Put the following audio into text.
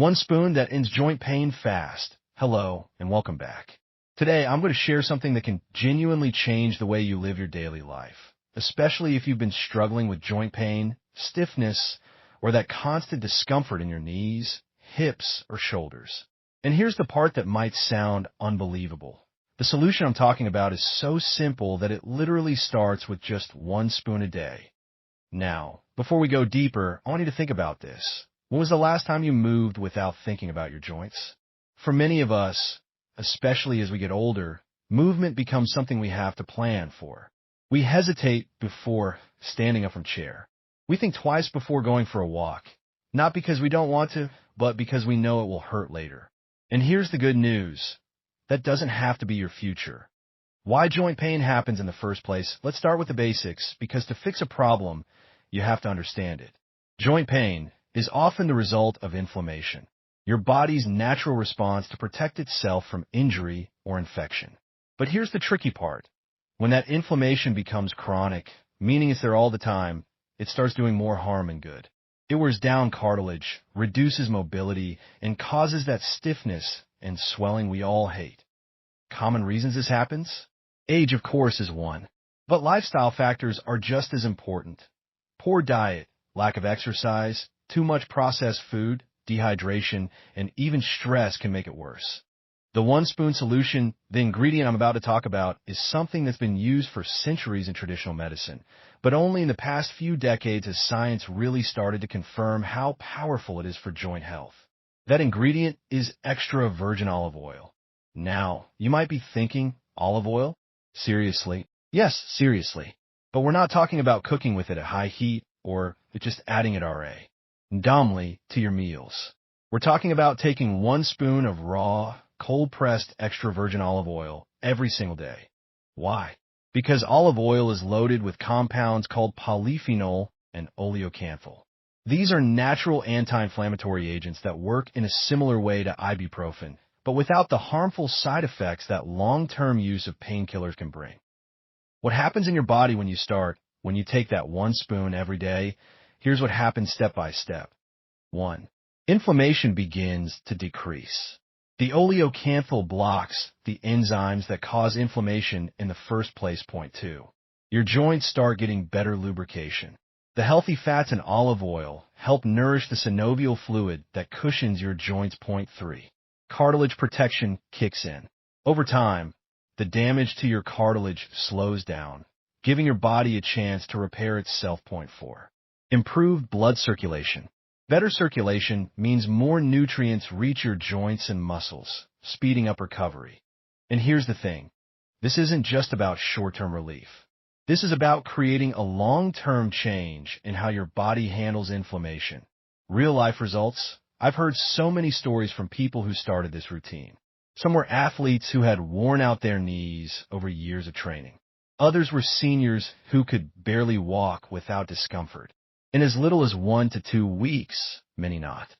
One spoon that ends joint pain fast. Hello, and welcome back. Today, I'm going to share something that can genuinely change the way you live your daily life, especially if you've been struggling with joint pain, stiffness, or that constant discomfort in your knees, hips, or shoulders. And here's the part that might sound unbelievable. The solution I'm talking about is so simple that it literally starts with just one spoon a day. Now, before we go deeper, I want you to think about this. When was the last time you moved without thinking about your joints? For many of us, especially as we get older, movement becomes something we have to plan for. We hesitate before standing up from chair. We think twice before going for a walk, not because we don't want to, but because we know it will hurt later. And here's the good news. That doesn't have to be your future. Why joint pain happens in the first place? Let's start with the basics, because to fix a problem, you have to understand it. Joint pain is often the result of inflammation, your body's natural response to protect itself from injury or infection. But here's the tricky part. When that inflammation becomes chronic, meaning it's there all the time, it starts doing more harm than good. It wears down cartilage, reduces mobility, and causes that stiffness and swelling we all hate. Common reasons this happens? Age, of course, is one. But lifestyle factors are just as important. Poor diet, lack of exercise, too much processed food, dehydration, and even stress can make it worse. The one-spoon solution, the ingredient I'm about to talk about, is something that's been used for centuries in traditional medicine, but only in the past few decades has science really started to confirm how powerful it is for joint health. That ingredient is extra virgin olive oil. Now, you might be thinking, olive oil? Seriously? Yes, seriously. But we're not talking about cooking with it at high heat or just adding it dumbly to your meals. We're talking about taking one spoon of raw, cold-pressed extra virgin olive oil every single day. Why? Because olive oil is loaded with compounds called polyphenol and oleocanthal. These are natural anti-inflammatory agents that work in a similar way to ibuprofen, but without the harmful side effects that long-term use of painkillers can bring. What happens in your body when you take that one spoon every day? Here's what happens step by step. 1. Inflammation begins to decrease. The oleocanthal blocks the enzymes that cause inflammation in the first place. Point 2. Your joints start getting better lubrication. The healthy fats in olive oil help nourish the synovial fluid that cushions your joints. Point 3. Cartilage protection kicks in. Over time, the damage to your cartilage slows down, giving your body a chance to repair itself. Point 4. Improved blood circulation. Better circulation means more nutrients reach your joints and muscles, speeding up recovery. And here's the thing. This isn't just about short-term relief. This is about creating a long-term change in how your body handles inflammation. Real-life results? I've heard so many stories from people who started this routine. Some were athletes who had worn out their knees over years of training. Others were seniors who could barely walk without discomfort. In as little as 1 to 2 weeks, many not.